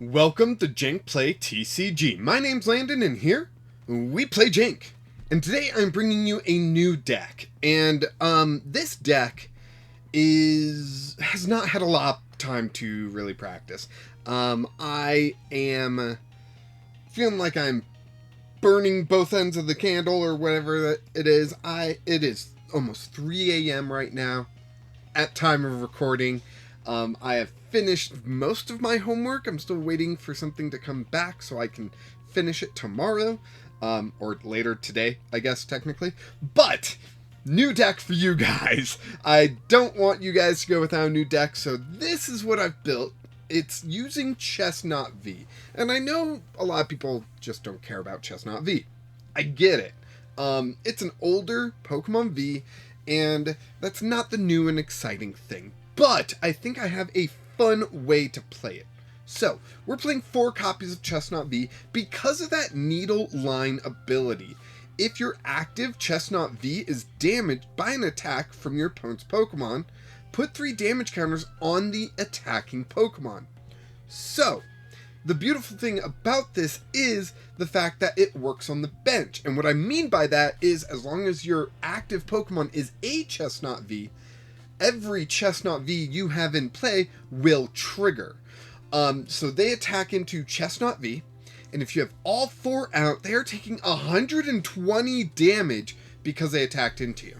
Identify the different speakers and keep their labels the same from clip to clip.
Speaker 1: Welcome to Jank Play TCG. My name's Landon, and here we play Jank. And today I'm bringing you a new deck. And this deck has not had a lot of time to really practice. I am feeling like I'm burning both ends of the candle or whatever it is. It is almost 3 a.m. right now at time of recording. I have finished most of my homework. I'm still waiting for something to come back so I can finish it tomorrow, or later today, I guess, technically. But, new deck for you guys. I don't want you guys to go without a new deck, so this is what I've built. It's using Chesnaught V. And I know a lot of people just don't care about Chesnaught V. I get it. It's an older Pokemon V, and that's not the new and exciting thing. But I think I have a fun way to play it. So, we're playing 4 copies of Chesnaught V because of that needle line ability. If your active Chesnaught V is damaged by an attack from your opponent's Pokemon, put 3 damage counters on the attacking Pokemon. So, the beautiful thing about this is the fact that it works on the bench. And what I mean by that is, as long as your active Pokemon is a Chesnaught V, every Chesnaught V you have in play will trigger. So they attack into Chesnaught V, and if you have all 4 out, they are taking 120 damage because they attacked into you.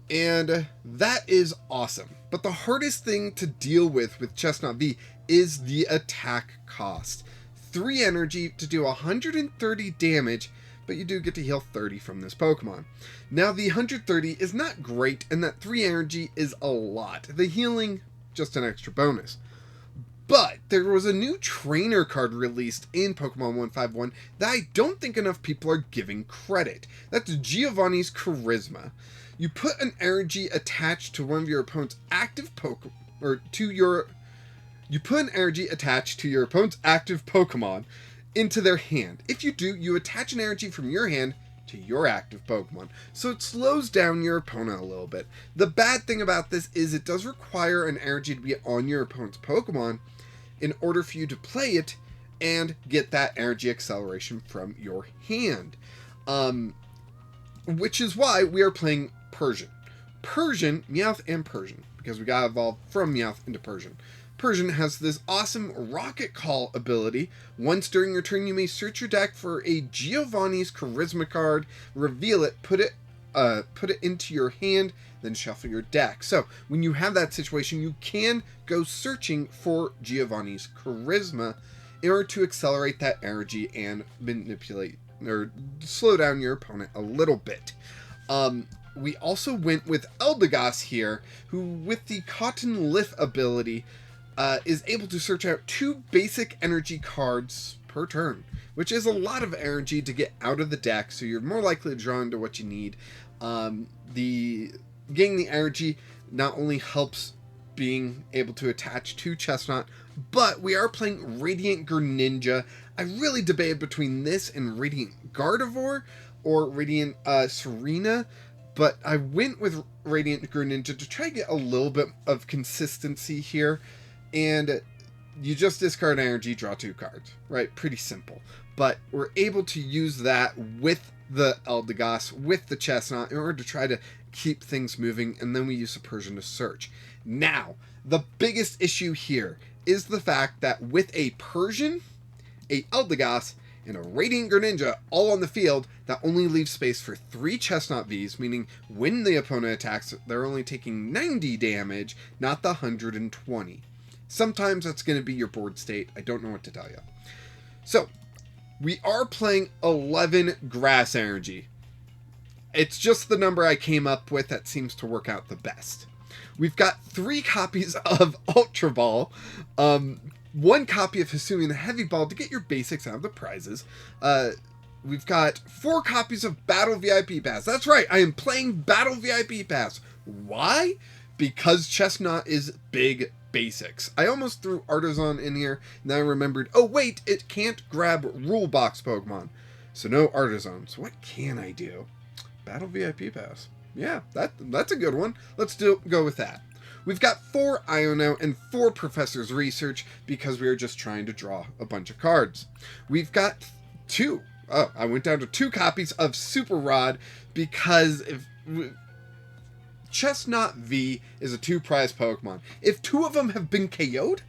Speaker 1: And that is awesome. But the hardest thing to deal with Chesnaught V is the attack cost. 3 energy to do 130 damage, but you do get to heal 30 from this Pokemon. Now, the 130 is not great, and that 3 energy is a lot. The healing, just an extra bonus. But there was a new trainer card released in Pokemon 151 that I don't think enough people are giving credit. That's Giovanni's Charisma. You put an energy attached to one of your opponent's active Pokemon, you put an energy attached to your opponent's active Pokemon into their hand. If you do, you attach an energy from your hand to your active Pokemon, so it slows down your opponent a little bit. The bad thing about this is it does require an energy to be on your opponent's Pokemon in order for you to play it and get that energy acceleration from your hand. Which is why we are playing Persian. Meowth and Persian, because we got evolved from Meowth into Persian. Persian has this awesome Rocket Call ability. Once during your turn, you may search your deck for a Giovanni's Charisma card, reveal it, put it into your hand, then shuffle your deck. So when you have that situation, you can go searching for Giovanni's Charisma in order to accelerate that energy and manipulate or slow down your opponent a little bit. We also went with Eldegoss here, who with the Cotton Lift ability is able to search out 2 basic energy cards per turn, which is a lot of energy to get out of the deck, so you're more likely to draw into what you need. Getting the energy not only helps being able to attach to Chesnaught, but we are playing Radiant Greninja. I really debated between this and Radiant Gardevoir or Radiant Serena, but I went with Radiant Greninja to try to get a little bit of consistency here. And you just discard energy, draw 2 cards, right? Pretty simple. But we're able to use that with the Eldegoss, with the Chesnaught, in order to try to keep things moving, and then we use a Persian to search. Now, the biggest issue here is the fact that with a Persian, a Eldegoss, and a Radiant Greninja all on the field, that only leaves space for 3 Chesnaught Vs, meaning when the opponent attacks, they're only taking 90 damage, not the 120. Sometimes that's going to be your board state. I don't know what to tell you. So, we are playing 11 grass energy. It's just the number I came up with that seems to work out the best. We've got 3 copies of Ultra Ball, 1 copy of Hisuian the Heavy Ball to get your basics out of the prizes. We've got 4 copies of Battle VIP Pass. That's right, I am playing Battle VIP Pass. Why? Because Chesnaught is big basics. I almost threw Artisan in here, and then I remembered, oh wait, it can't grab Rule Box Pokemon. So no Artisan. So what can I do? Battle VIP Pass. Yeah, that's a good one. Let's go with that. We've got 4 Iono and 4 Professor's Research because we are just trying to draw a bunch of cards. We've got 2. Oh, I went down to 2 copies of Super Rod because if Chesnaught V is a 2-prize Pokemon. If 2 of them have been KO'd,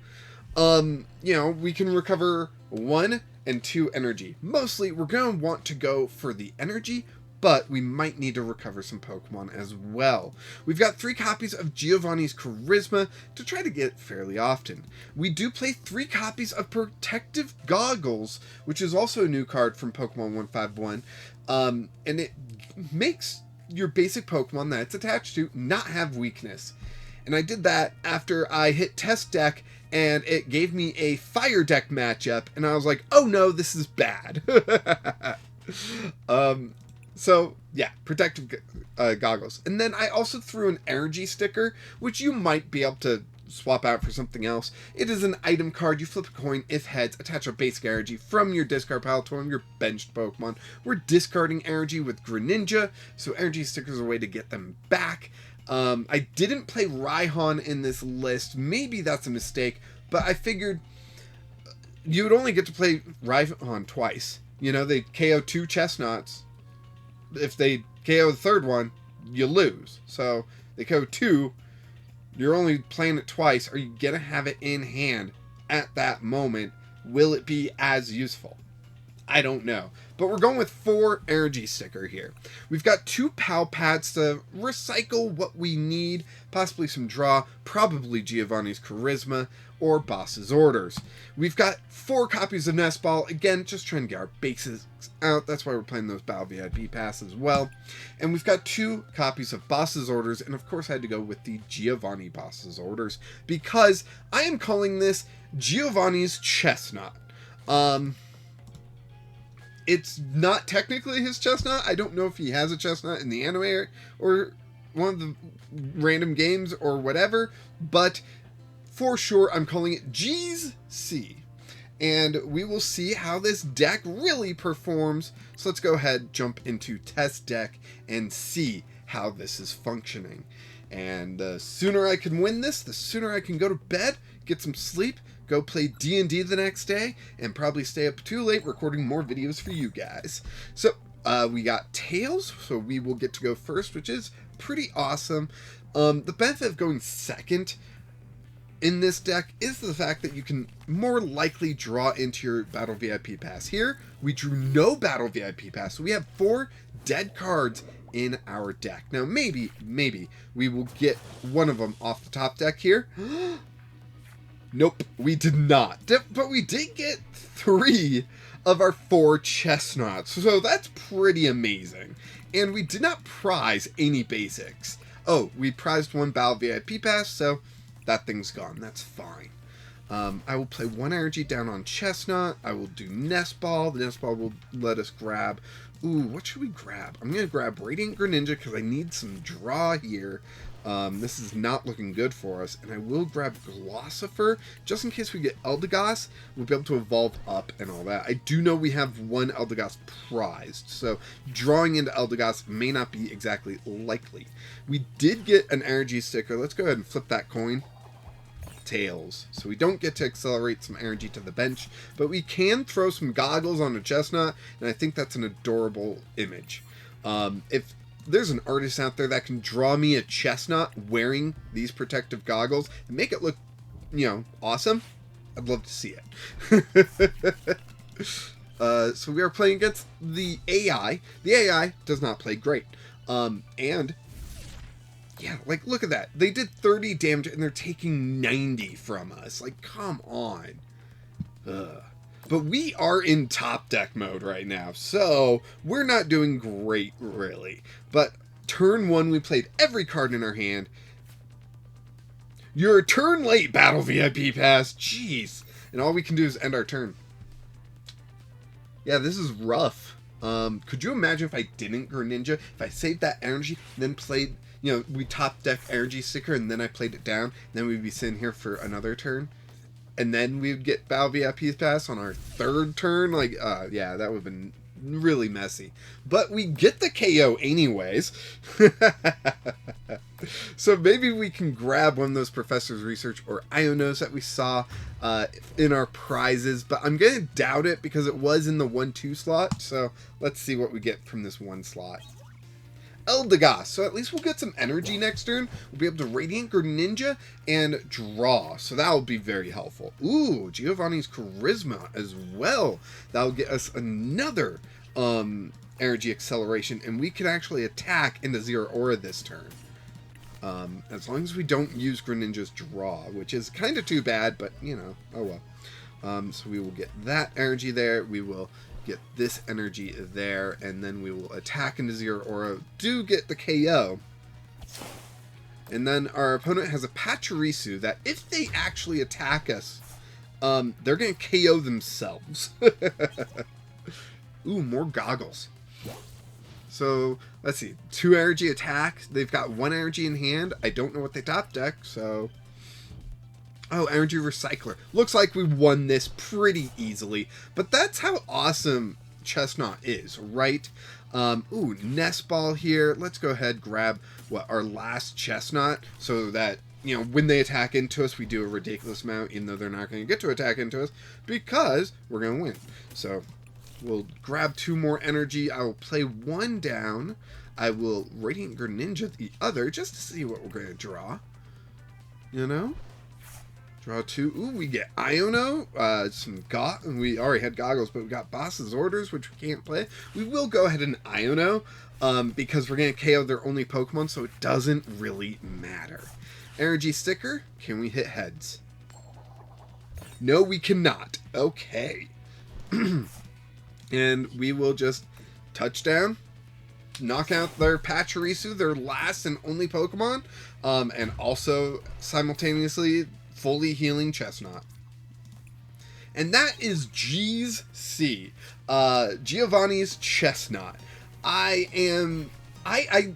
Speaker 1: you know, we can recover 1 and 2 energy. Mostly, we're going to want to go for the energy, but we might need to recover some Pokemon as well. We've got 3 copies of Giovanni's Charisma to try to get fairly often. We do play 3 copies of Protective Goggles, which is also a new card from Pokemon 151, and it makes your basic Pokemon that it's attached to not have weakness. And I did that after I hit test deck and it gave me a fire deck matchup and I was like, oh no, this is bad. So yeah, Protective Goggles. And then I also threw an Energy Sticker, which you might be able to swap out for something else. It is an item card. You flip a coin. If heads, attach a basic energy from your discard pile to one of your benched Pokemon. We're discarding energy with Greninja, so energy stickers are a way to get them back. I didn't play Raihan in this list. Maybe that's a mistake, but I figured you would only get to play Raihan twice. You know, they KO 2 Chesnaughts. If they KO the third one, you lose. So they KO 2. You're only playing it twice. Are you going to have it in hand at that moment? Will it be as useful? I don't know. But we're going with 4 Energy Sticker here. We've got 2 Pal Pads to recycle what we need. Possibly some draw. Probably Giovanni's Charisma or Boss's Orders. We've got 4 copies of Nest Ball. Again, just trying to get our basics out. That's why we're playing those Battle VIP Pass as well. And we've got 2 copies of Boss's Orders. And of course I had to go with the Giovanni Boss's Orders because I am calling this Giovanni's Chesnaught. It's not technically his Chesnaught. I don't know if he has a Chesnaught in the anime or one of the random games or whatever, but for sure I'm calling it G's C. And we will see how this deck really performs. So let's go ahead, jump into test deck and see how this is functioning. And the sooner I can win this, the sooner I can go to bed, get some sleep, go play D&D the next day, and probably stay up too late recording more videos for you guys. So, we got Tails, so we will get to go first, which is pretty awesome. The benefit of going second in this deck is the fact that you can more likely draw into your Battle VIP Pass. Here, we drew no Battle VIP Pass, so we have 4 dead cards in our deck. Now, maybe we will get one of them off the top deck here. Nope, we did not. But we did get 3 of our 4 Chesnaughts, so that's pretty amazing. And we did not prize any basics. Oh, we prized 1 Battle VIP Pass, so that thing's gone. That's fine. I will play 1 energy down on Chesnaught. I will do Nest Ball. The Nest Ball will let us grab... Ooh, what should we grab? I'm going to grab Radiant Greninja because I need some draw here. This is not looking good for us. And I will grab Gossifleur just in case we get Eldegoss. We'll be able to evolve up and all that. I do know we have 1 Eldegoss prized, so drawing into Eldegoss may not be exactly likely. We did get an energy sticker. Let's go ahead and flip that coin. Tails. So we don't get to accelerate some energy to the bench, but we can throw some goggles on a Chesnaught, and I think that's an adorable image. If there's an artist out there that can draw me a Chesnaught wearing these protective goggles and make it look, you know, awesome, I'd love to see it. So we are playing against the AI. The AI does not play great. And yeah, like, look at that. They did 30 damage, and they're taking 90 from us. Like, come on. Ugh. But we are in top deck mode right now, so we're not doing great, really. But turn 1, we played every card in our hand. You're a turn late, Battle VIP Pass. Jeez. And all we can do is end our turn. Yeah, this is rough. Could you imagine if I didn't Greninja? If I saved that energy, then played... You know, we top deck Energy Sticker, and then I played it down. Then we'd be sitting here for another turn. And then we would get Battle VIP Pass on our 3rd turn. Like, yeah, that would have been really messy. But we get the KO anyways. So maybe we can grab one of those Professor's Research or Ionos that we saw in our prizes. But I'm going to doubt it because it was in the 1-2 slot. So let's see what we get from this one slot. Eldegoss. So at least we'll get some energy next turn. We'll be able to Radiant Greninja and draw. So that'll be very helpful. Ooh, Giovanni's Charisma as well. That'll get us another energy acceleration. And we can actually attack into Zero Aura this turn. As long as we don't use Greninja's draw, which is kind of too bad, but you know, oh well. So we will get that energy there. We will get this energy there, and then we will attack into Zero Aura, do get the KO. And then our opponent has a Pachirisu that if they actually attack us, they're going to KO themselves. Ooh, more goggles. So, let's see. 2 energy attack. They've got 1 energy in hand. I don't know what they top deck, so... Oh, Energy Recycler. Looks like we won this pretty easily. But that's how awesome Chesnaught is, right? Ooh, Nest Ball here. Let's go ahead grab our last Chesnaught so that, you know, when they attack into us, we do a ridiculous amount, even though they're not going to get to attack into us, because we're going to win. So, we'll grab 2 more energy. I will play 1 down. I will Radiant Greninja the other, just to see what we're going to draw. You know? Draw 2. Ooh, we get Iono. We already had goggles, but we got Boss's Orders, which we can't play. We will go ahead and Iono, because we're going to KO their only Pokemon, so it doesn't really matter. Energy Sticker. Can we hit heads? No, we cannot. Okay. And we will just touchdown, knock out their Pachirisu, their last and only Pokemon, and also simultaneously fully healing Chesnaught. And that is GC, Giovanni's Chesnaught. I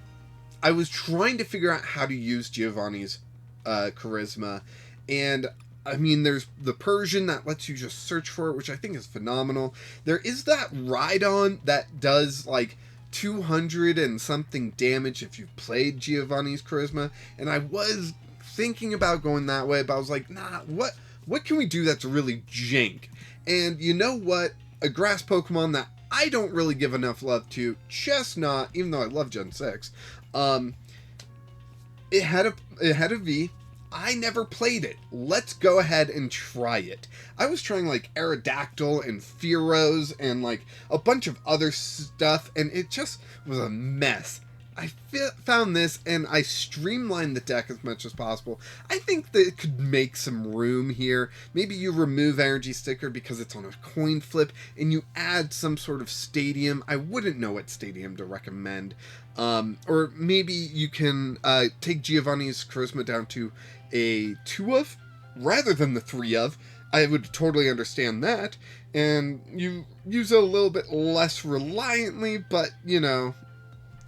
Speaker 1: was trying to figure out how to use Giovanni's Charisma, and I mean, there's the Persian that lets you just search for it, which I think is phenomenal. There is that Rhydon that does like 200 and something damage if you've played Giovanni's Charisma, and I was thinking about going that way, but I was like, nah, what can we do that's really jank? And you know what? A grass Pokemon that I don't really give enough love to, Chesnaught, even though I love Gen 6, it had a V. I never played it. Let's go ahead and try it. I was trying like Aerodactyl and Fearows and like a bunch of other stuff, and it just was a mess. I found this and I streamlined the deck as much as possible. I think that it could make some room here. Maybe you remove Energy Sticker because it's on a coin flip and you add some sort of stadium. I wouldn't know what stadium to recommend. Or maybe you can take Giovanni's Charisma down to a 2 of rather than the 3 of. I would totally understand that. And you use it a little bit less reliantly, but you know,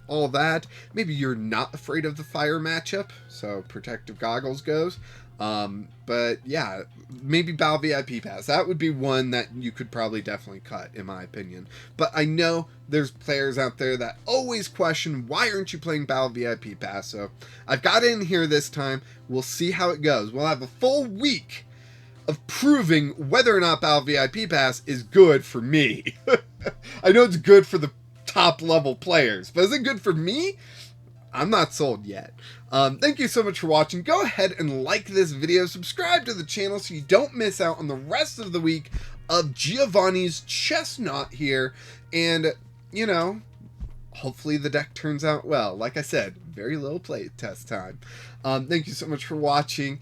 Speaker 1: all that. Maybe you're not afraid of the fire matchup, so Protective Goggles goes. But yeah, maybe Battle VIP Pass. That would be one that you could probably definitely cut, in my opinion. But I know there's players out there that always question, why aren't you playing Battle VIP Pass? So I've got it in here this time. We'll see how it goes. We'll have a full week of proving whether or not Battle VIP Pass is good for me. I know it's good for the top level players, but is it good for me? I'm not sold yet. Thank you so much for watching. Go ahead and like this video, subscribe to the channel so you don't miss out on the rest of the week of Giovanni's Chesnaught here, and you know, hopefully the deck turns out well. Like I said, very little play test time. Thank you so much for watching.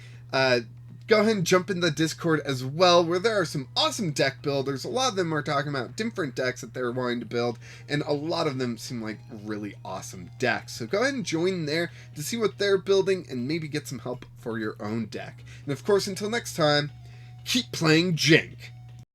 Speaker 1: Go ahead and jump in the Discord as well, where there are some awesome deck builders. A lot of them are talking about different decks that they're wanting to build, and a lot of them seem like really awesome decks. So go ahead and join there to see what they're building and maybe get some help for your own deck. And of course, until next time, keep playing Jank.